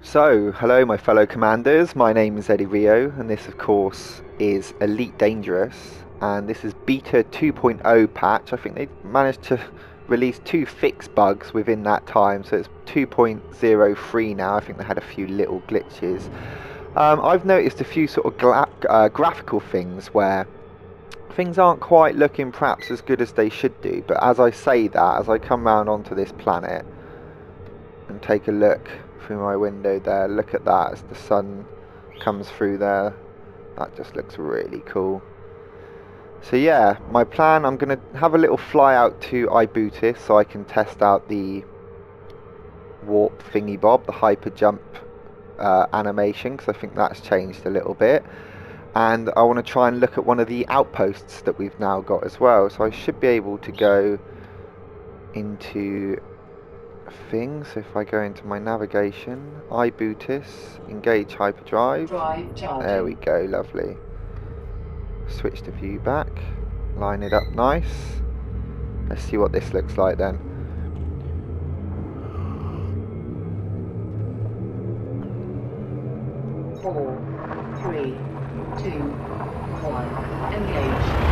So, hello my fellow commanders, my name is Eddie Rio and this of course is Elite Dangerous, and this is Beta 2.0 patch. I think they managed to release two fix bugs within that time, so it's 2.03 now. I think they had a few little glitches. I've noticed a few sort of graphical things where things aren't quite looking perhaps as good as they should do, but as I say that, as I come round onto this planet and take a look through my window there, look at that as the sun comes through there. That just looks really cool. So yeah, my plan, I'm going to have a little fly out to Ibutis so I can test out the warp thingy bob, the hyper jump animation, because I think that's changed a little bit. And I want to try and look at one of the outposts that we've now got as well. So I should be able to go into things. So if I go into my navigation, iBootis, engage hyperdrive. There we go, lovely. Switch the view back, line it up nice. Let's see what this looks like then. Four, three, two, one, engage.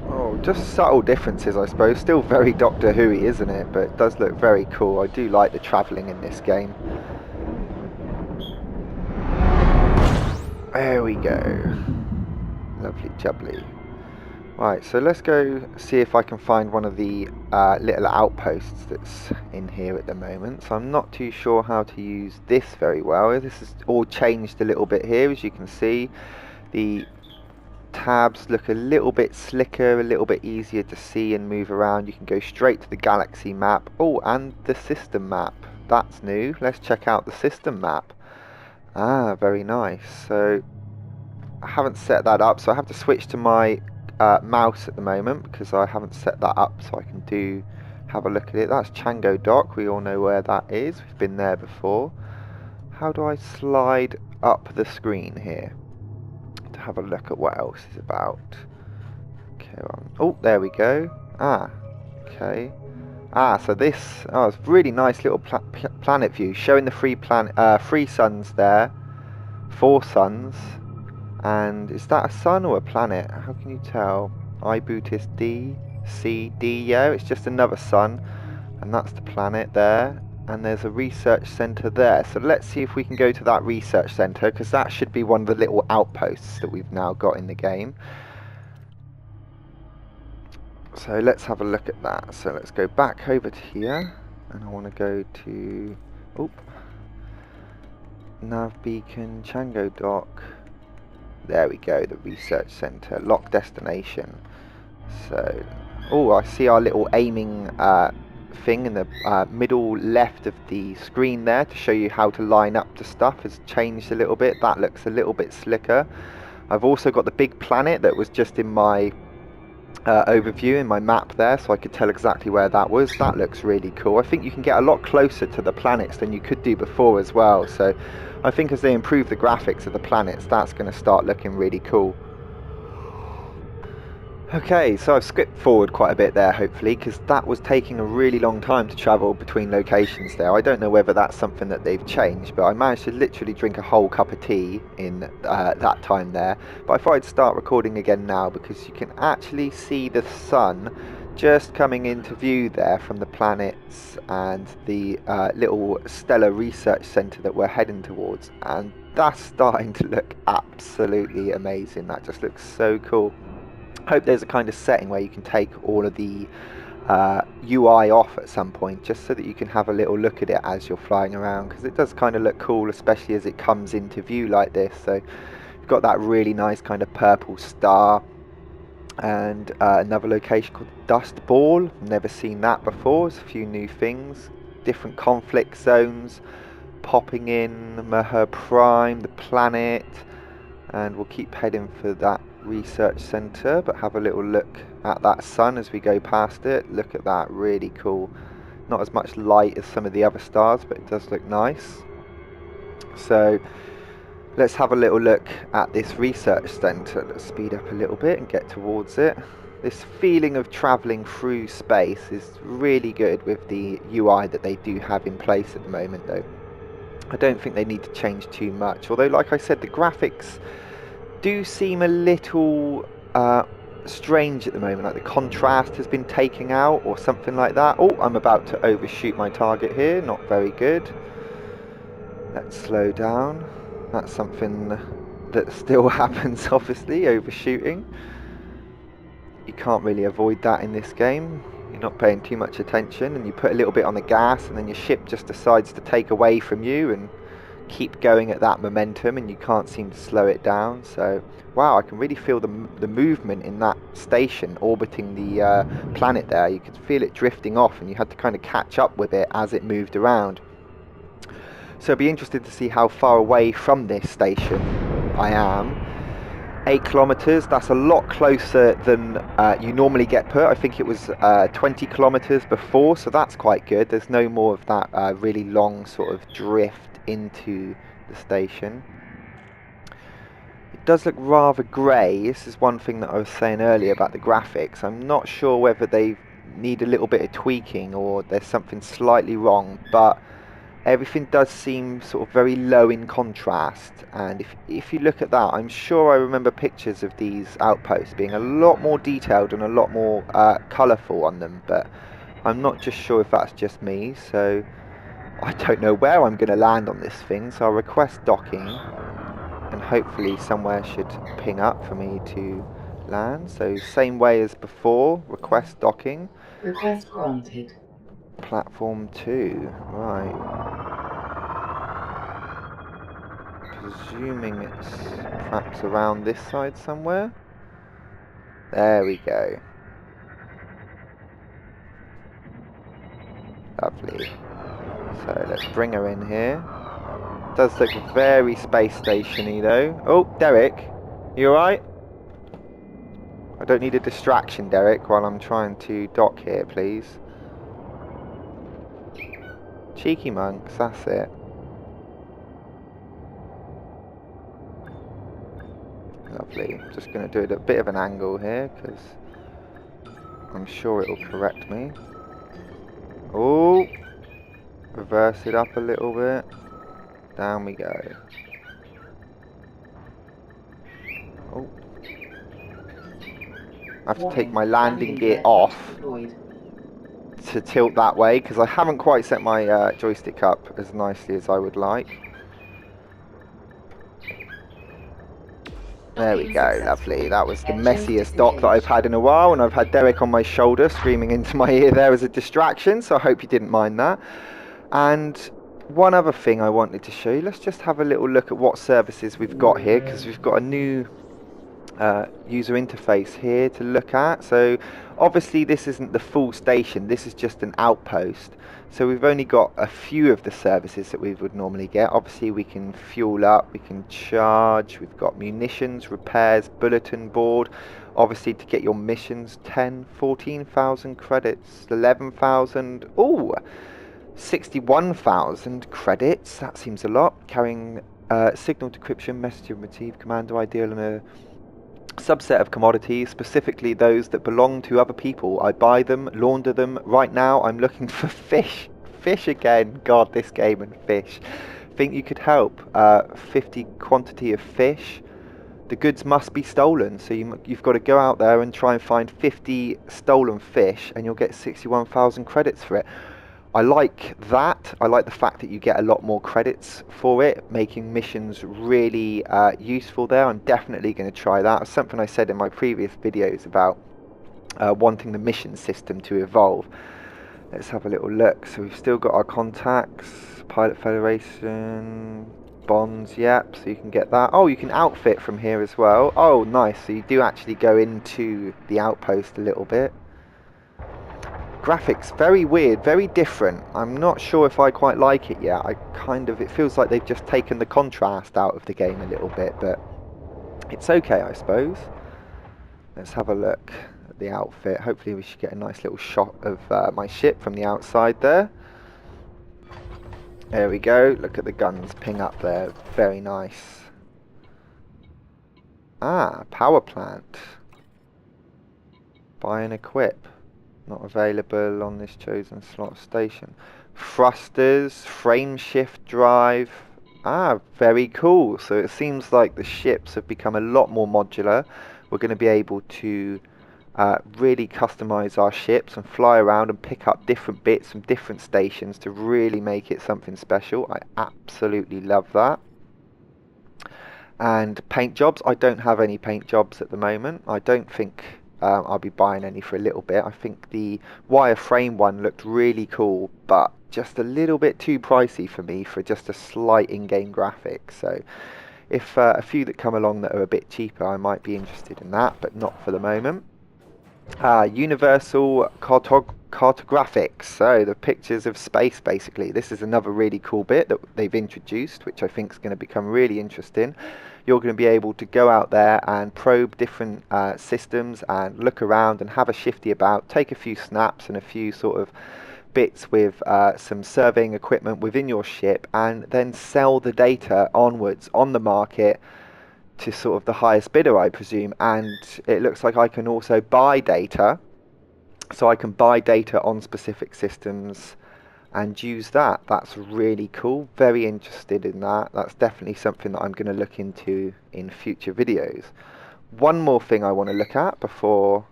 Oh, just subtle differences I suppose. Still very Doctor Who-y, isn't it? But it does look very cool. I do like the travelling in this game. There we go. Lovely jubbly. Right, so let's go see if I can find one of the little outposts that's in here at the moment. So I'm not too sure how to use this very well. This is all changed a little bit here, as you can see. The tabs look a little bit slicker, a little bit easier to see and move around. You can go straight to the galaxy map. Oh, and the system map. That's new. Let's check out the system map. Ah, very nice. So I haven't set that up, so I have to switch to my mouse at the moment because I haven't set that up, so I can have a look at it. That's Chango Dock. We all know where that is. We've been there before. How do I slide up the screen here to have a look at what else is about? Okay, oh, there we go. Ah, okay. Ah, so this, oh, it's really nice little planet view showing the three suns there, four suns. And is that a sun or a planet? How can you tell? Ibutis D, C, D, yeah, it's just another sun. And that's the planet there. And there's a research centre there. So let's see if we can go to that research centre, because that should be one of the little outposts that we've now got in the game. So let's have a look at that. So let's go back over to here. And I want to go to... Oop. Nav beacon, Chango Dock. There we go, the research centre, lock destination. So, oh, I see our little aiming thing in the middle left of the screen there to show you how to line up the stuff has changed a little bit. That looks a little bit slicker. I've also got the big planet that was just in my overview in my map there, so I could tell exactly where that was. That looks really cool. I think you can get a lot closer to the planets than you could do before as well, so I think as they improve the graphics of the planets, that's going to start looking really cool. Okay, so I've skipped forward quite a bit there, hopefully, because that was taking a really long time to travel between locations there. I don't know whether that's something that they've changed, but I managed to literally drink a whole cup of tea in that time there. But I thought I'd start recording again now, because you can actually see the sun just coming into view there from the planets and the little stellar research centre that we're heading towards. And that's starting to look absolutely amazing. That just looks so cool. Hope there's a kind of setting where you can take all of the UI off at some point, just so that you can have a little look at it as you're flying around, because it does kind of look cool, especially as it comes into view like this. So you've got that really nice kind of purple star, and another location called Dust Ball. Never seen that before. There's a few new things, different conflict zones popping in, Meher Prime, the planet, and we'll keep heading for that research centre, but have a little look at that sun as we go past it. Look at that, really cool. Not as much light as some of the other stars, but it does look nice. So let's have a little look at this research centre. Let's speed up a little bit and get towards it. This feeling of travelling through space is really good with the UI that they do have in place at the moment, though. I don't think they need to change too much, although like I said, the graphics do seem a little strange at the moment, like the contrast has been taken out or something like that. Oh, I'm about to overshoot my target here, not very good. Let's slow down. That's something that still happens, obviously, overshooting. You can't really avoid that in this game. You're not paying too much attention, and you put a little bit on the gas and then your ship just decides to take away from you and keep going at that momentum, and you can't seem to slow it down. So wow, I can really feel the movement in that station orbiting the planet there. You could feel it drifting off, and you had to kind of catch up with it as it moved around. So it'd be interesting to see how far away from this station I am. 8 kilometers, that's a lot closer than you normally get put. I think it was 20 kilometers before, so that's quite good. There's no more of that really long sort of drift into the station. It does look rather grey. This is one thing that I was saying earlier about the graphics. I'm not sure whether they need a little bit of tweaking or there's something slightly wrong, but everything does seem sort of very low in contrast, and if you look at that, I'm sure I remember pictures of these outposts being a lot more detailed and a lot more colourful on them, but I'm not just sure if that's just me, so I don't know where I'm going to land on this thing, so I'll request docking, and hopefully somewhere should ping up for me to land. So same way as before, request docking. Request granted. Platform 2, right. Presuming it's perhaps around this side somewhere. There we go. Lovely. So let's bring her in here. Does look very space station-y though. Oh, Derek, you alright? I don't need a distraction, Derek, while I'm trying to dock here, please. Cheeky monks, that's it. Lovely. Just going to do it at a bit of an angle here, because I'm sure it will correct me. Oh! Reverse it up a little bit. Down we go. Oh. I have to take my landing gear off to tilt that way, because I haven't quite set my joystick up as nicely as I would like. There we go, lovely. That was the messiest dock that I've had in a while, and I've had Derek on my shoulder screaming into my ear there as a distraction, so I hope you didn't mind that. And one other thing I wanted to show you, let's just have a little look at what services we've got here, because we've got a new user interface here to look at. So obviously this isn't the full station, this is just an outpost, so we've only got a few of the services that we would normally get. Obviously we can fuel up, we can charge, we've got munitions, repairs, bulletin board. Obviously to get your missions, 14,000 credits, 11,000, oh, 61,000 credits, that seems a lot. Carrying signal decryption, message received, commando ideal, and a subset of commodities, specifically those that belong to other people. I buy them, launder them. Right now I'm looking for fish. Fish again. God, this game and fish. Think you could help. 50 quantity of fish. The goods must be stolen, so you've got to go out there and try and find 50 stolen fish, and you'll get 61,000 credits for it. I like that. I like the fact that you get a lot more credits for it, making missions really useful there. I'm definitely going to try that. It's something I said in my previous videos about wanting the mission system to evolve. Let's have a little look. So we've still got our contacts, Pilot Federation, bonds, yep, so you can get that. Oh, you can outfit from here as well. Oh, nice. So you do actually go into the outpost a little bit. Graphics, very weird, very different. I'm not sure if I quite like it yet. It feels like they've just taken the contrast out of the game a little bit, but it's okay, I suppose. Let's have a look at the outfit. Hopefully we should get a nice little shot of my ship from the outside there. There we go. Look at the guns ping up there. Very nice. Ah, power plant. Buy and equip. Not available on this chosen slot station. Thrusters, frame shift drive. Ah, very cool. So it seems like the ships have become a lot more modular. We're going to be able to really customize our ships and fly around and pick up different bits from different stations to really make it something special. I absolutely love that. And paint jobs, I don't have any paint jobs at the moment. I don't think I'll be buying any for a little bit. I think the wireframe one looked really cool, but just a little bit too pricey for me for just a slight in-game graphic. So if a few that come along that are a bit cheaper, I might be interested in that, but not for the moment. Universal cartographics, so the pictures of space basically. This is another really cool bit that they've introduced, which I think is going to become really interesting. You're going to be able to go out there and probe different systems and look around and have a shifty about, take a few snaps and a few sort of bits with some surveying equipment within your ship, and then sell the data onwards on the market to sort of the highest bidder, I presume. And it looks like I can also buy data, so I can buy data on specific systems and use that. That's really cool. Very interested in that. That's definitely something that I'm going to look into in future videos. One more thing I want to look at before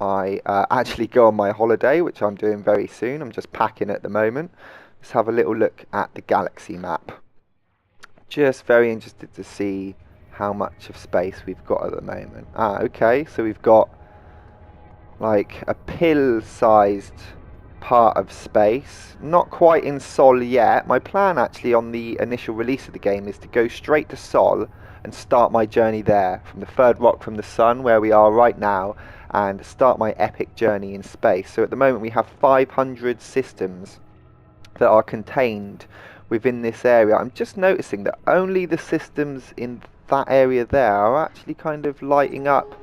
I actually go on my holiday, which I'm doing very soon. I'm just packing at the moment. Let's have a little look at the galaxy map. Just very interested to see how much of space we've got at the moment. Okay, so we've got like a pill-sized part of space. Not quite in Sol yet. My plan actually on the initial release of the game is to go straight to Sol and start my journey there from the third rock from the sun, where we are right now, and start my epic journey in space. So at the moment we have 500 systems that are contained within this area. I'm just noticing that only the systems in that area there are actually kind of lighting up.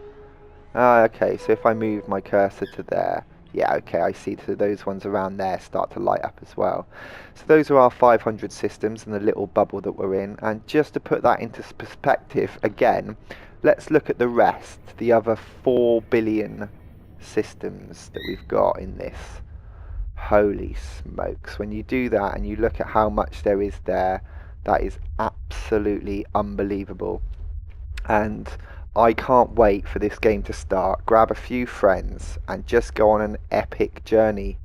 Okay, so if I move my cursor to there, yeah, okay, I see. So those ones around there start to light up as well. So those are our 500 systems and the little bubble that we're in. And just to put that into perspective again, let's look at the rest, the other 4 billion systems that we've got in this. Holy smokes, when you do that and you look at how much there is there, that is absolutely unbelievable. And I can't wait for this game to start. Grab a few friends and just go on an epic journey.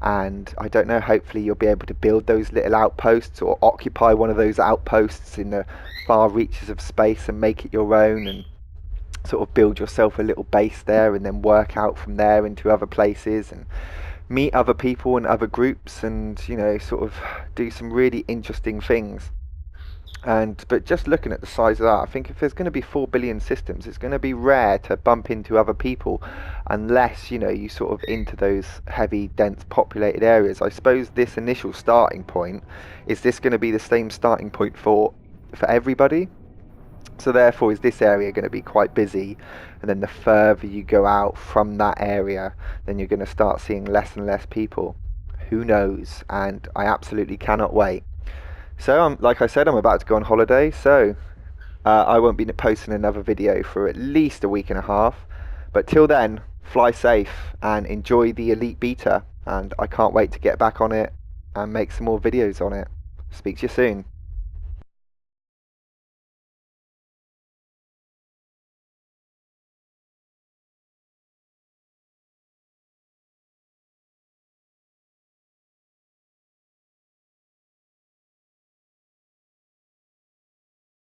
And I don't know, hopefully you'll be able to build those little outposts or occupy one of those outposts in the far reaches of space and make it your own, and sort of build yourself a little base there and then work out from there into other places and meet other people and other groups, and you know, sort of do some really interesting things. But just looking at the size of that, I think if there's going to be 4 billion systems, it's going to be rare to bump into other people unless, you know, you sort of into those heavy, dense, populated areas. I suppose this initial starting point, is this going to be the same starting point for everybody? So therefore, is this area going to be quite busy? And then the further you go out from that area, then you're going to start seeing less and less people. Who knows? And I absolutely cannot wait. So, like I said, I'm about to go on holiday, so I won't be posting another video for at least a week and a half. But till then, fly safe and enjoy the Elite Beta. And I can't wait to get back on it and make some more videos on it. Speak to you soon.